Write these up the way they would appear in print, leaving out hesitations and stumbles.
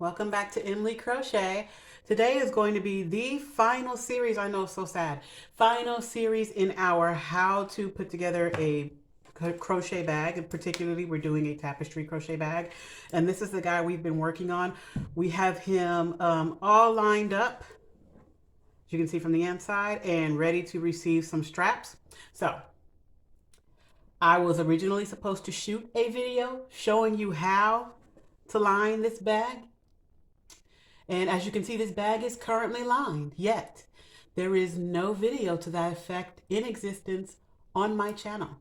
welcome back to Emily Crochet. Today is going to be the final series, I know, so sad, final series in our how to put together a crochet bag, and particularly we're doing a tapestry crochet bag, and this is the guy we've been working on. We have him all lined up, as you can see from the inside, and ready to receive some straps. So I was originally supposed to shoot a video showing you how to line this bag. And as you can see, this bag is currently lined, yet there is no video to that effect in existence on my channel.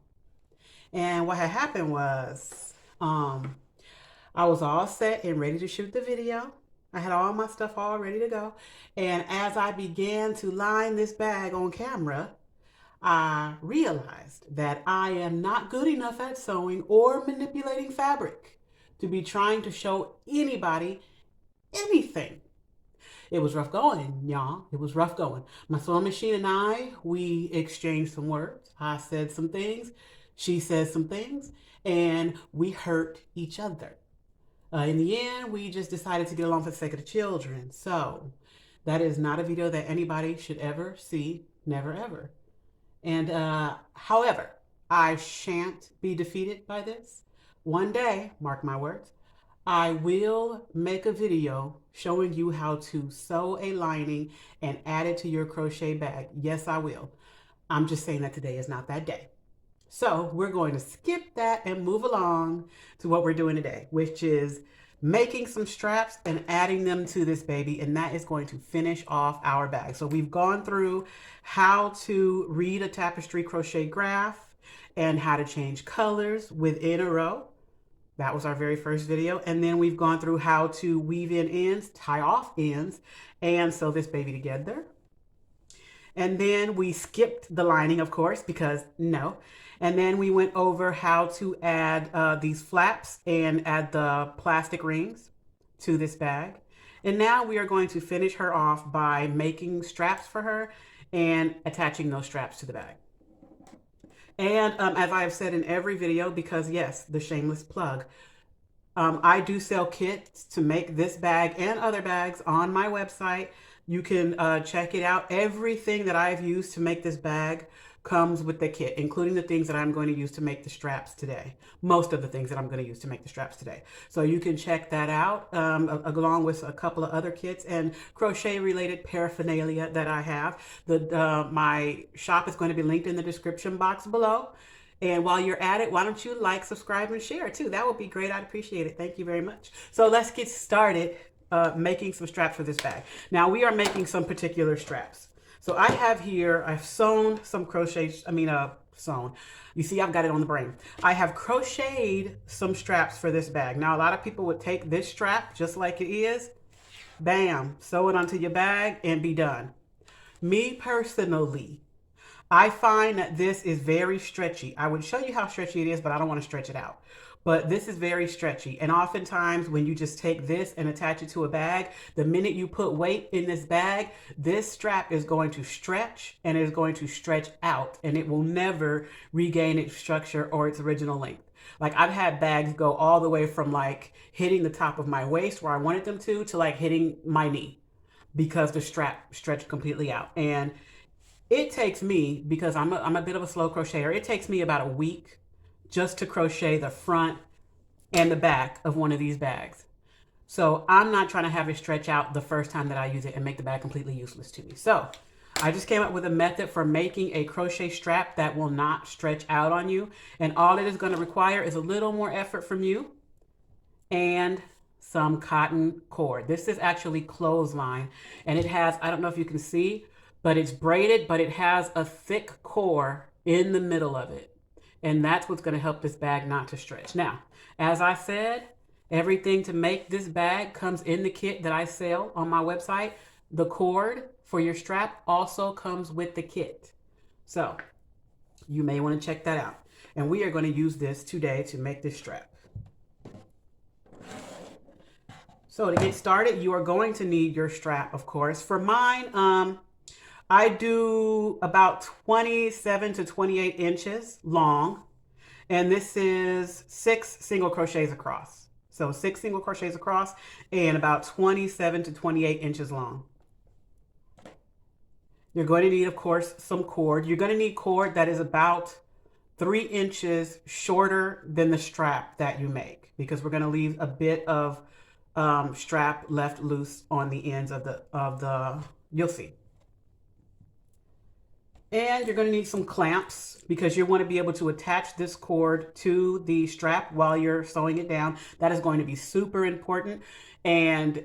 And what had happened was I was all set and ready to shoot the video. I had all my stuff all ready to go. And as I began to line this bag on camera, I realized that I am not good enough at sewing or manipulating fabric to be trying to show anybody anything. It was rough going, y'all. It was rough going. My sewing machine and we exchanged some words. I said some things, she said some things, and we hurt each other. In the end, we just decided to get along for the sake of the children. So that is not a video that anybody should ever see, never ever. And however, I shan't be defeated by this. One day, mark my words, I will make a video showing you how to sew a lining and add it to your crochet bag. Yes, I will. I'm just saying that today is not that day. So we're going to skip that and move along to what we're doing today, which is making some straps and adding them to this baby, and that is going to finish off our bag. So we've gone through how to read a tapestry crochet graph and how to change colors within a row. That was our very first video. And then we've gone through how to weave in ends, tie off ends, and sew this baby together. And then we skipped the lining, of course, because no. And then we went over how to add these flaps and add the plastic rings to this bag. And now we are going to finish her off by making straps for her and attaching those straps to the bag. And as I have said in every video, because yes, the shameless plug, I do sell kits to make this bag and other bags on my website. You can check it out. Everything that I've used to make this bag comes with the kit, including the things that I'm going to use to make the straps today. Most of the things that I'm going to use to make the straps today. So you can check that out along with a couple of other kits and crochet related paraphernalia that I have. My shop is going to be linked in the description box below. And while you're at it, why don't you like, subscribe, and share too? That would be great. I'd appreciate it. Thank you very much. So let's get started making some straps for this bag. Now we are making some particular straps. So I have here, I've sewn some sewn. You see, I've got it on the brain. I have crocheted some straps for this bag. Now, a lot of people would take this strap just like it is, bam, sew it onto your bag and be done. Me personally, I find that this is very stretchy. I would show you how stretchy it is, but I don't want to stretch it out. But this is very stretchy. And oftentimes when you just take this and attach it to a bag, the minute you put weight in this bag, this strap is going to stretch and is going to stretch out, and it will never regain its structure or its original length. Like, I've had bags go all the way from like hitting the top of my waist where I wanted them to like hitting my knee because the strap stretched completely out. And it takes me, because I'm a bit of a slow crocheter, it takes me about a week just to crochet the front and the back of one of these bags. So I'm not trying to have it stretch out the first time that I use it and make the bag completely useless to me. So I just came up with a method for making a crochet strap that will not stretch out on you. And all it is going to require is a little more effort from you and some cotton cord. This is actually clothesline, and it has, I don't know if you can see, but it's braided, but it has a thick core in the middle of it. And that's what's going to help this bag not to stretch. Now, as I said, everything to make this bag comes in the kit that I sell on my website. The cord for your strap also comes with the kit. So you may want to check that out. And we are going to use this today to make this strap. So to get started, you are going to need your strap, of course. For mine, I do about 27 to 28 inches long, and this is 6 single crochets across. So 6 single crochets across and about 27 to 28 inches long. You're going to need, of course, some cord. You're going to need cord that is about 3 inches shorter than the strap that you make, because we're going to leave a bit of strap left loose on the ends of the you'll see. And you're going to need some clamps, because you want to be able to attach this cord to the strap while you're sewing it down. That is going to be super important. And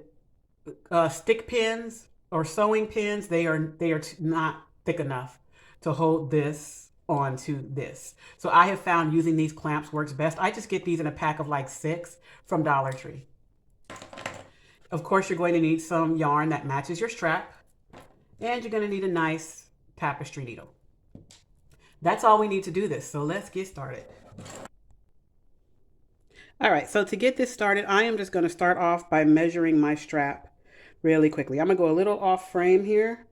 stick pins or sewing pins, they are not thick enough to hold this onto this. So I have found using these clamps works best. I just get these in a pack of like 6 from Dollar Tree. Of course, you're going to need some yarn that matches your strap, and you're going to need a nice tapestry needle. That's all we need to do this. So let's get started. All right, so to get this started, I am just going to start off by measuring my strap really quickly. I'm going to go a little off frame here,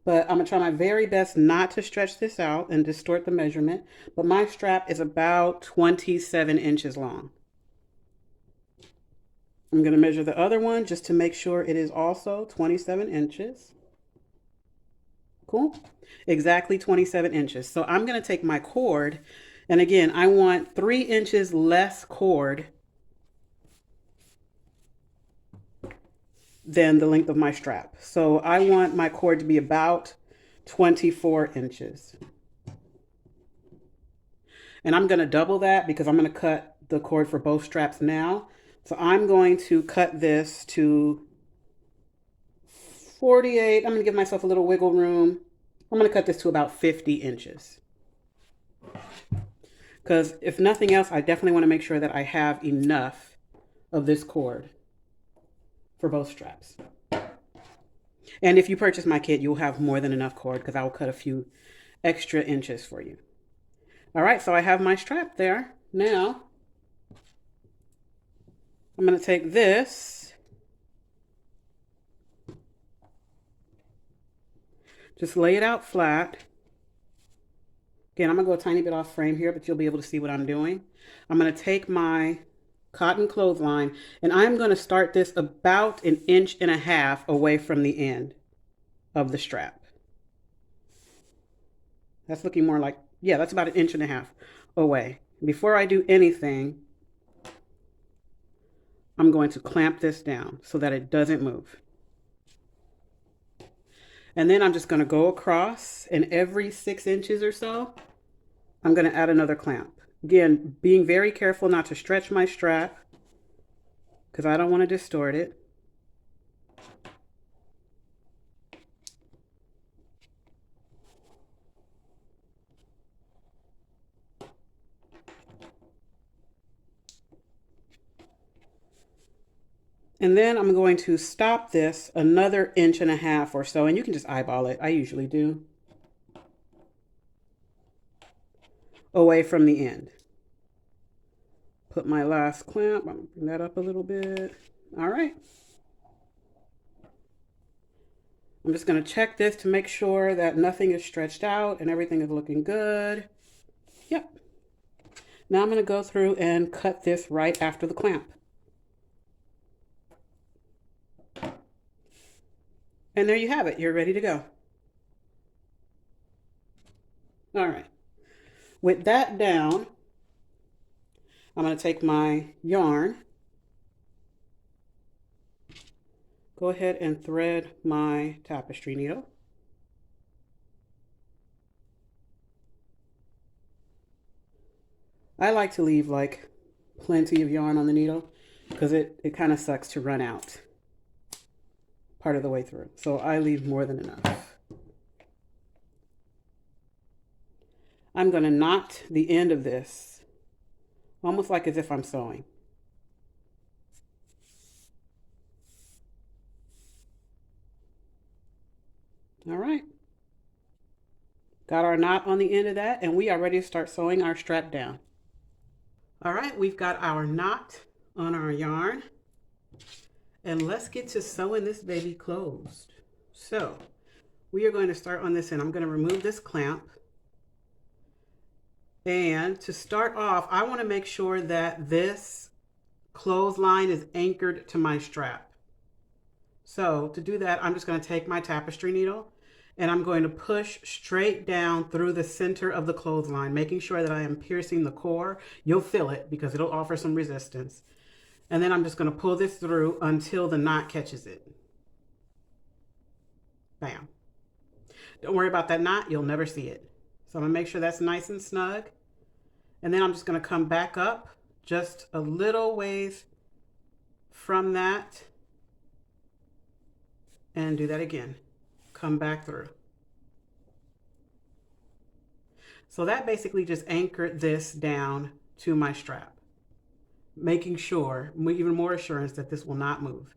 but I'm going to try my very best not to stretch this out and distort the measurement. But my strap is about 27 inches long. I'm going to measure the other one just to make sure it is also 27 inches. Cool. Exactly 27 inches. So I'm going to take my cord, and again, I want 3 inches less cord than the length of my strap. So I want my cord to be about 24 inches. And I'm going to double that because I'm going to cut the cord for both straps now. So I'm going to cut this to 48. I'm going to give myself a little wiggle room. I'm going to cut this to about 50 inches. Because if nothing else, I definitely want to make sure that I have enough of this cord for both straps. And if you purchase my kit, you'll have more than enough cord, because I will cut a few extra inches for you. All right, so I have my strap there. Now, I'm going to take this, just lay it out flat. Again, I'm going to go a tiny bit off frame here, but you'll be able to see what I'm doing. I'm going to take my cotton clothesline, and I'm going to start this about 1.5 inches away from the end of the strap. That's looking more like, yeah, that's about 1.5 inches away. Before I do anything, I'm going to clamp this down so that it doesn't move. And then I'm just going to go across, and every 6 inches or so, I'm going to add another clamp. Again, being very careful not to stretch my strap, because I don't want to distort it. And then I'm going to stop this another 1.5 inches or so, and you can just eyeball it. I usually do. Away from the end. Put my last clamp. I'm going to bring that up a little bit. All right. I'm just going to check this to make sure that nothing is stretched out and everything is looking good. Yep. Now I'm going to go through and cut this right after the clamp. And there you have it. You're ready to go. All right. With that down, I'm going to take my yarn, go ahead and thread my tapestry needle. I like to leave like plenty of yarn on the needle, because it kind of sucks to run out part of the way through. So I leave more than enough. I'm going to knot the end of this, almost like as if I'm sewing. All right. Got our knot on the end of that, and we are ready to start sewing our strap down. All right, we've got our knot on our yarn, and let's get to sewing this baby closed. So we are going to start on this end. I'm going to remove this clamp, And to start off, I want to make sure that this clothesline is anchored to my strap. So to do that, I'm just going to take my tapestry needle and I'm going to push straight down through the center of the clothesline, making sure that I am piercing the core. You'll feel it because it'll offer some resistance. And then I'm just going to pull this through until the knot catches it. Bam. Don't worry about that knot. You'll never see it. So I'm going to make sure that's nice and snug. And then I'm just going to come back up just a little ways from that and do that again. Come back through. So that basically just anchored this down to my strap, making sure, even more assurance that this will not move.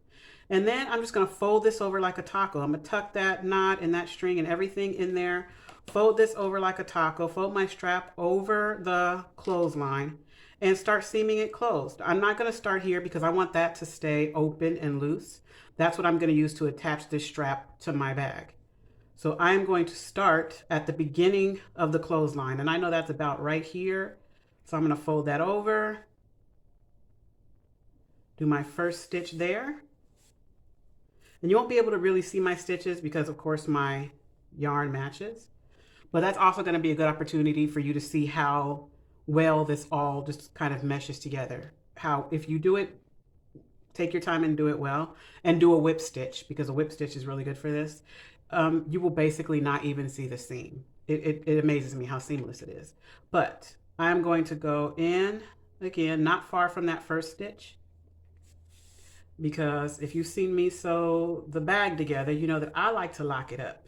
And then I'm just going to fold this over like a taco. I'm going to tuck that knot and that string and everything in there. Fold this over like a taco. Fold my strap over the clothesline and start seaming it closed. I'm not going to start here because I want that to stay open and loose. That's what I'm going to use to attach this strap to my bag. So I'm going to start at the beginning of the clothesline. And I know that's about right here. So I'm going to fold that over. Do my first stitch there. And you won't be able to really see my stitches because of course my yarn matches. But that's also going to be a good opportunity for you to see how well this all just kind of meshes together. How if you do it, take your time and do it well, and do a whip stitch because a whip stitch is really good for this. You will basically not even see the seam. It amazes me how seamless it is. But I'm going to go in again, not far from that first stitch. Because if you've seen me sew the bag together, you know that I like to lock it up.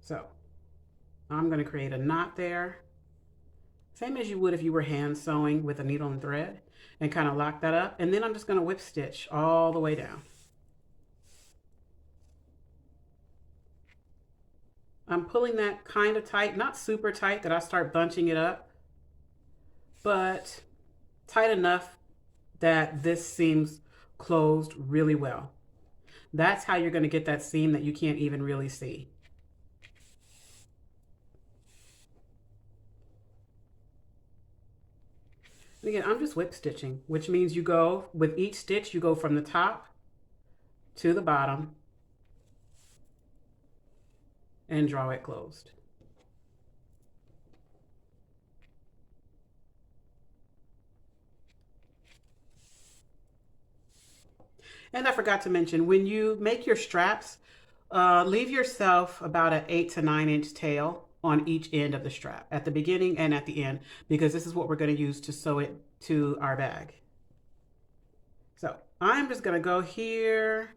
So I'm going to create a knot there, same as you would if you were hand sewing with a needle and thread, and kind of lock that up. And then I'm just going to whip stitch all the way down. I'm pulling that kind of tight, not super tight that I start bunching it up, but tight enough that this seams closed really well. That's how you're going to get that seam that you can't even really see. And again, I'm just whip stitching, which means you go, with each stitch, you go from the top to the bottom and draw it closed. And I forgot to mention, when you make your straps, leave yourself about an 8 to 9 inch tail on each end of the strap, at the beginning and at the end, because this is what we're going to use to sew it to our bag. So I'm just going to go here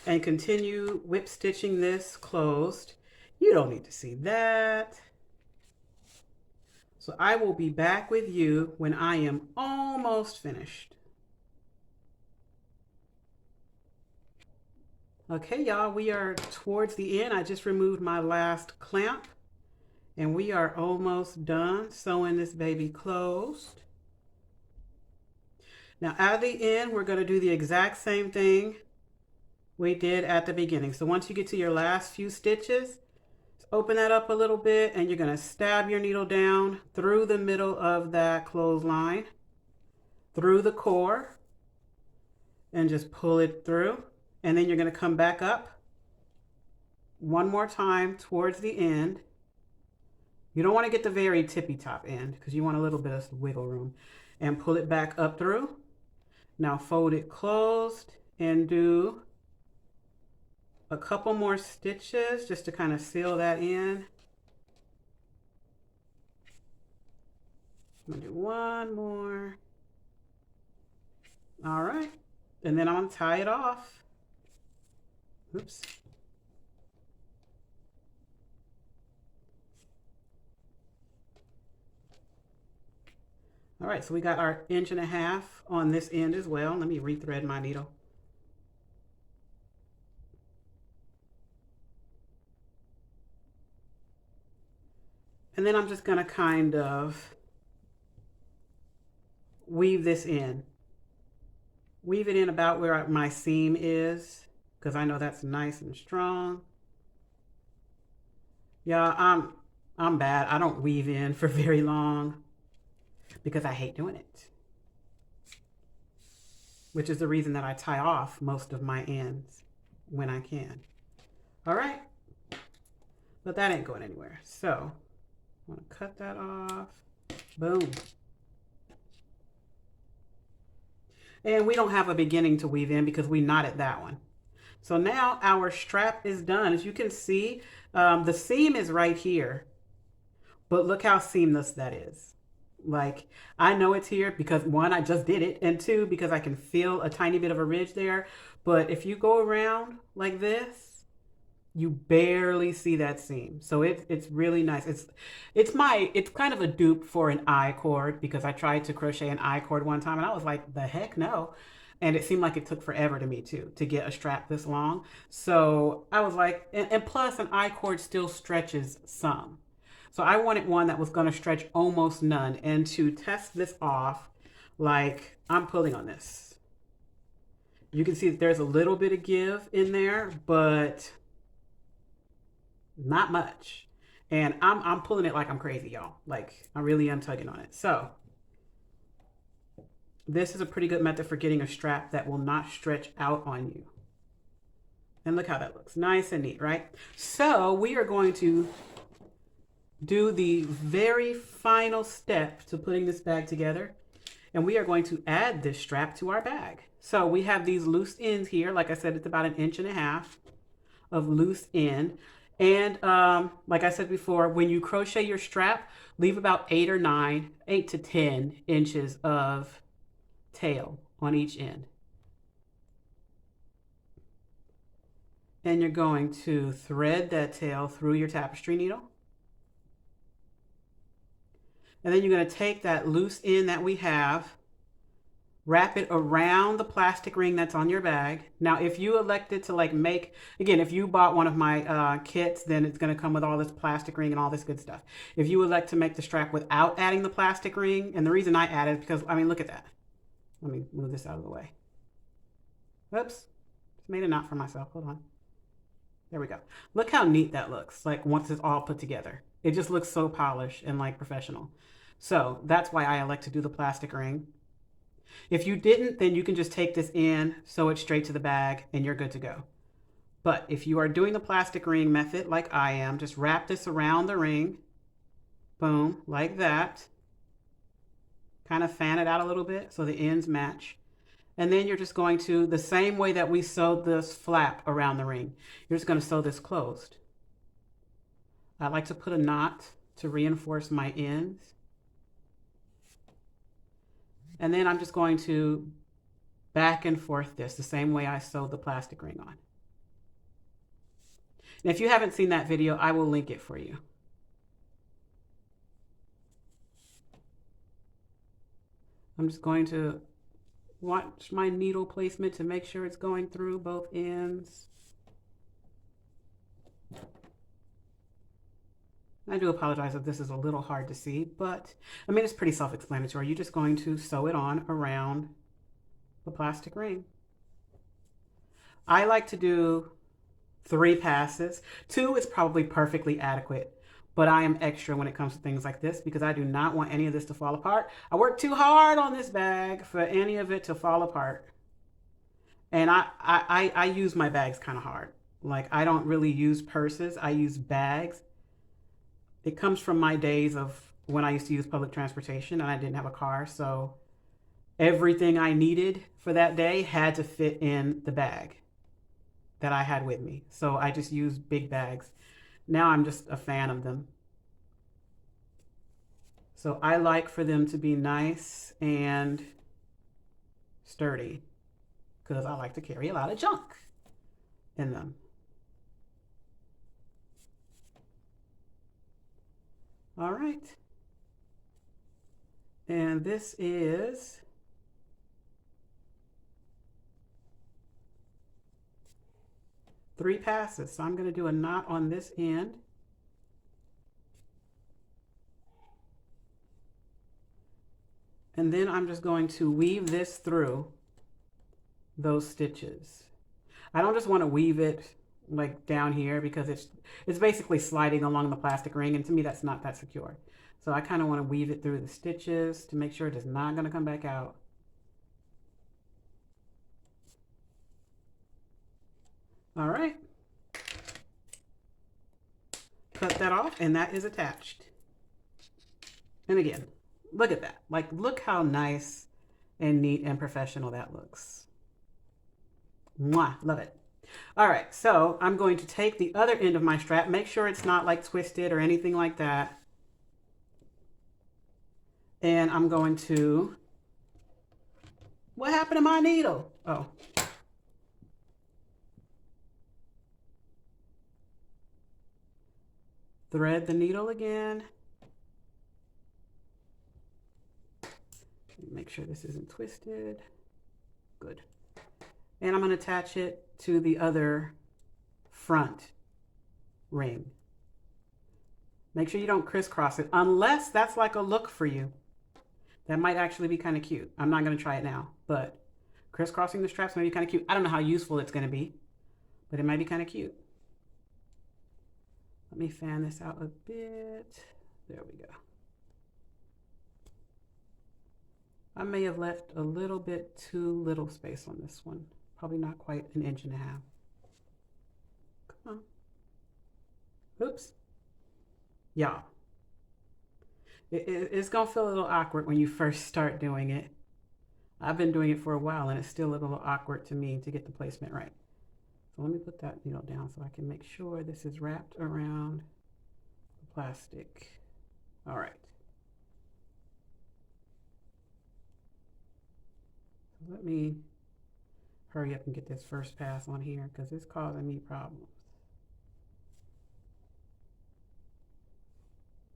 and continue whip stitching this closed. You don't need to see that. So I will be back with you when I am almost finished. Okay, y'all, we are towards the end. I just removed my last clamp and we are almost done sewing this baby closed. Now at the end, we're going to do the exact same thing we did at the beginning. So once you get to your last few stitches, open that up a little bit and you're going to stab your needle down through the middle of that clothesline, through the core, and just pull it through. And then you're going to come back up one more time towards the end. You don't want to get the very tippy top end because you want a little bit of wiggle room, and pull it back up through. Now fold it closed and do a couple more stitches just to kind of seal that in. I'm going to do one more. All right. And then I'm going to tie it off. Oops. All right, so we got our 1.5 inches on this end as well. Let me rethread my needle. And then I'm just going to kind of weave this in. Weave it in about where my seam is, because I know that's nice and strong. Yeah, I'm bad. I don't weave in for very long because I hate doing it, which is the reason that I tie off most of my ends when I can. All right, but that ain't going anywhere. So I want to cut that off. Boom. And we don't have a beginning to weave in because we knotted that one. So now our strap is done. As you can see, the seam is right here, but look how seamless that is. Like, I know it's here because one, I just did it, and two, because I can feel a tiny bit of a ridge there. But if you go around like this, you barely see that seam. So it's really nice. It's kind of a dupe for an I cord because I tried to crochet an I cord one time and I was like, the heck no. And it seemed like it took forever to me too to get a strap this long. So I was like, and plus an I cord still stretches some. So I wanted one that was going to stretch almost none. And to test this off, like I'm pulling on this. You can see that there's a little bit of give in there, but not much. And I'm pulling it like I'm crazy, y'all. Like I really am tugging on it. So this is a pretty good method for getting a strap that will not stretch out on you. And look how that looks. Nice and neat, right? So we are going to do the very final step to putting this bag together. And we are going to add this strap to our bag. So we have these loose ends here. Like I said, it's about 1.5 inches of loose end. And like I said before, when you crochet your strap, leave about 8 to 10 inches of tail on each end. And you're going to thread that tail through your tapestry needle. And then you're going to take that loose end that we have, wrap it around the plastic ring that's on your bag. Now, if you elected to like make, again, if you bought one of my kits, then it's going to come with all this plastic ring and all this good stuff. If you elect to make the strap without adding the plastic ring, and the reason I added is because, I mean, look at that. Let me move this out of the way. Oops, just made a knot for myself. Hold on. There we go. Look how neat that looks, like once it's all put together. It just looks so polished and like professional. So that's why I elect to do the plastic ring. If you didn't, then you can just take this in, sew it straight to the bag, and you're good to go. But if you are doing the plastic ring method like I am, just wrap this around the ring. Boom, like that. Kind of fan it out a little bit so the ends match. And then you're just going to, the same way that we sewed this flap around the ring, you're just going to sew this closed. I like to put a knot to reinforce my ends. And then I'm just going to back and forth this the same way I sewed the plastic ring on. And if you haven't seen that video, I will link it for you. I'm just going to watch my needle placement to make sure it's going through both ends. I do apologize if this is a little hard to see, but I mean, it's pretty self-explanatory. You're just going to sew it on around the plastic ring. I like to do 3 passes. 2 is probably perfectly adequate, but I am extra when it comes to things like this because I do not want any of this to fall apart. I worked too hard on this bag for any of it to fall apart. And I use my bags kind of hard. Like I don't really use purses. I use bags. It comes from my days of when I used to use public transportation and I didn't have a car. So everything I needed for that day had to fit in the bag that I had with me. So I just used big bags. Now I'm just a fan of them. So I like for them to be nice and sturdy because I like to carry a lot of junk in them. All right. And this is three passes. So I'm going to do a knot on this end. And then I'm just going to weave this through those stitches. I don't just want to weave it like down here because it's basically sliding along the plastic ring, and to me that's not that secure. So I kind of want to weave it through the stitches to make sure it is not going to come back out. All right. Cut that off, and that is attached. And again, look at that. Like, look how nice and neat and professional that looks. Mwah, love it. All right, so I'm going to take the other end of my strap, make sure it's not like twisted or anything like that. And I'm going to, what happened to my needle? Oh. Thread the needle again. Make sure this isn't twisted. Good. And I'm going to attach it to the other front ring. Make sure you don't crisscross it unless that's like a look for you. That might actually be kind of cute. I'm not going to try it now, but crisscrossing the straps might be kind of cute. I don't know how useful it's going to be, but it might be kind of cute. Let me fan this out a bit. There we go. I may have left a little bit too little space on this one. Probably not quite an inch and a half. Come on. Oops. Y'all. It's going to feel a little awkward when you first start doing it. I've been doing it for a while and it's still a little awkward to me to get the placement right. So let me put that needle down so I can make sure this is wrapped around the plastic. All right. Let me hurry up and get this first pass on here because it's causing me problems.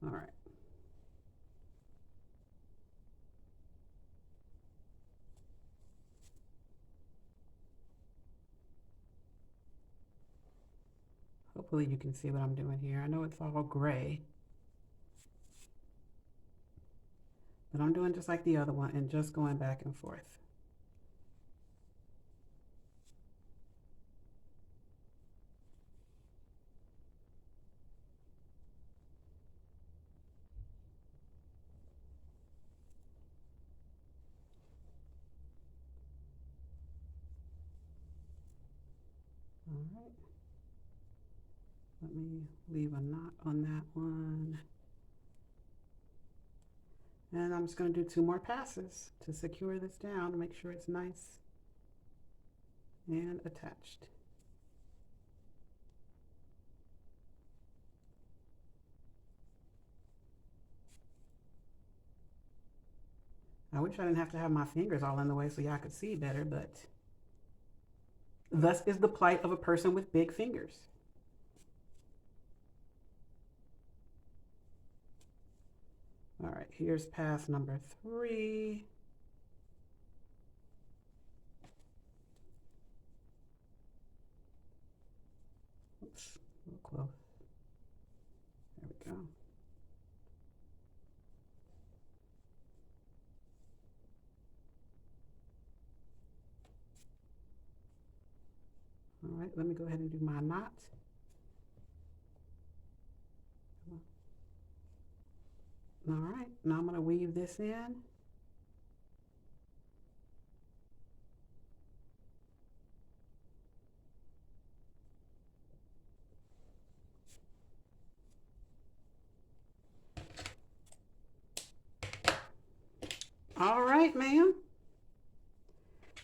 All right. Hopefully you can see what I'm doing here. I know it's all gray, but I'm doing just like the other one and just going back and forth. All right. Let me leave a knot on that one. And I'm just going to do 2 more passes to secure this down to make sure it's nice and attached. I wish I didn't have to have my fingers all in the way so y'all could see better, but thus is the plight of a person with big fingers. All right, here's pass number 3. Oops, a little close. There we go. All right, let me go ahead and do my knot. All right, now I'm going to weave this in. All right, ma'am.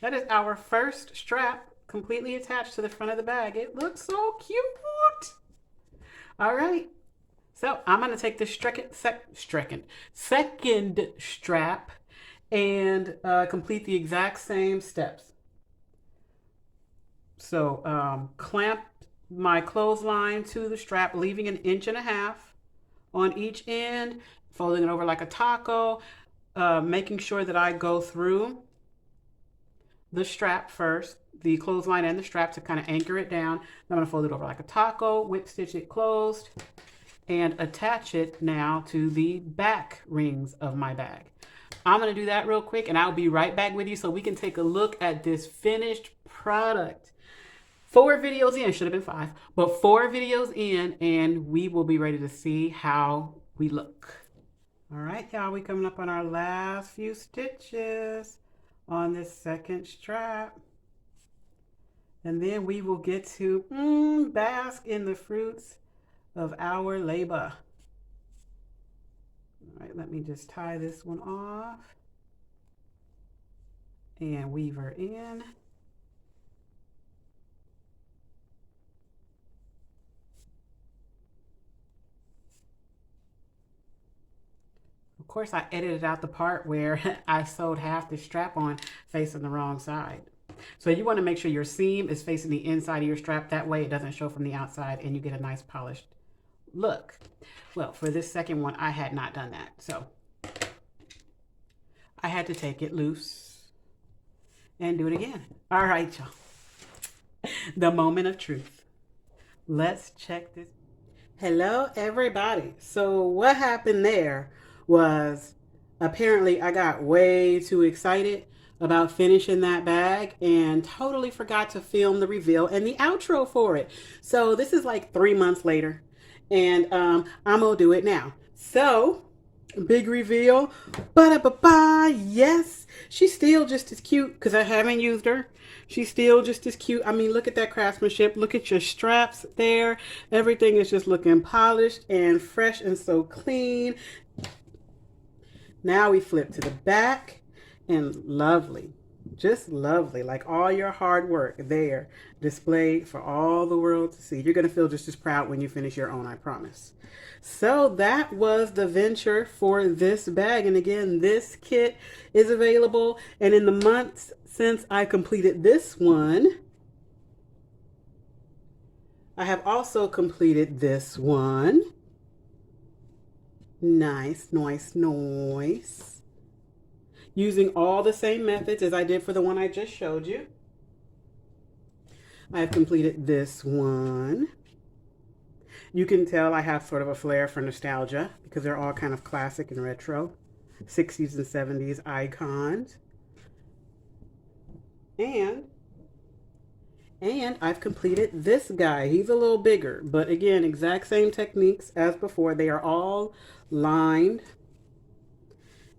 That is our first strap completely attached to the front of the bag. It looks so cute. All right. So I'm going to take this second strap and complete the exact same steps. So clamp my clothesline to the strap, leaving an 1.5 inches on each end, folding it over like a taco, making sure that I go through the strap first, the clothesline and the strap to kind of anchor it down. I'm going to fold it over like a taco, whip stitch it closed, and attach it now to the back rings of my bag. I'm going to do that real quick and I'll be right back with you so we can take a look at this finished product. 4 videos in, should have been 5, but 4 videos in, and we will be ready to see how we look. All right, y'all, we coming up on our last few stitches on this second strap. And then we will get to bask in the fruits of our labor. All right, let me just tie this one off and weave her in. Of course, I edited out the part where I sewed half the strap on facing the wrong side. So you want to make sure your seam is facing the inside of your strap. That way it doesn't show from the outside and you get a nice polished look. Well, for this second one, I had not done that. So I had to take it loose and do it again. All right, y'all. The moment of truth. Let's check this. Hello, everybody. So what happened there was apparently I got way too excited about finishing that bag and totally forgot to film the reveal and the outro for it. So this is like 3 months later, and I'm gonna do it now. So big reveal. Ba-da-ba-ba. Yes, she's still just as cute because I haven't used her. She's still just as cute. I mean, look at that craftsmanship. Look at your straps there. Everything is just looking polished and fresh and so clean. Now we flip to the back, and lovely, just lovely, like all your hard work there displayed for all the world to see. You're going to feel just as proud when you finish your own, I promise. So that was the venture for this bag. And again, this kit is available. And in the months since I completed this one, I have also completed this one. Nice, nice, nice. Using all the same methods as I did for the one I just showed you. I have completed this one. You can tell I have sort of a flair for nostalgia because they're all kind of classic and retro, 60s and 70s icons. And I've completed this guy. He's a little bigger, but again, exact same techniques as before. They are all lined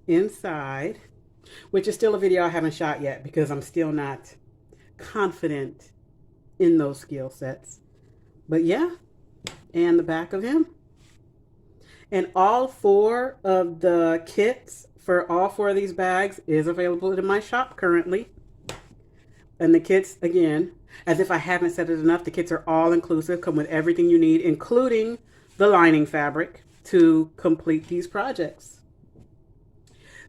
inside, which is still a video I haven't shot yet because I'm still not confident in those skill sets. But yeah, and the back of him. And all 4 of the kits for all 4 of these bags is available in my shop currently. And the kits, again, as if I haven't said it enough, the kits are all inclusive, come with everything you need, including the lining fabric to complete these projects.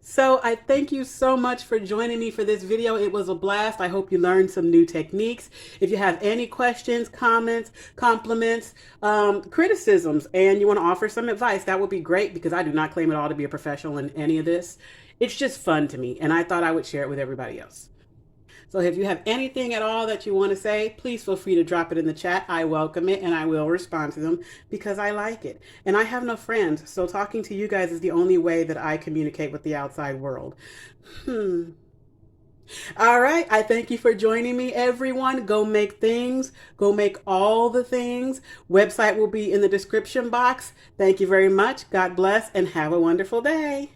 So I thank you so much for joining me for this video. It was a blast. I hope you learned some new techniques. If you have any questions, comments, compliments, criticisms, and you want to offer some advice, that would be great because I do not claim at all to be a professional in any of this. It's just fun to me, and I thought I would share it with everybody else. So if you have anything at all that you want to say, please feel free to drop it in the chat. I welcome it and I will respond to them because I like it. And I have no friends, so talking to you guys is the only way that I communicate with the outside world. All right, I thank you for joining me, everyone. Go make things. Go make all the things. Website will be in the description box. Thank you very much. God bless and have a wonderful day.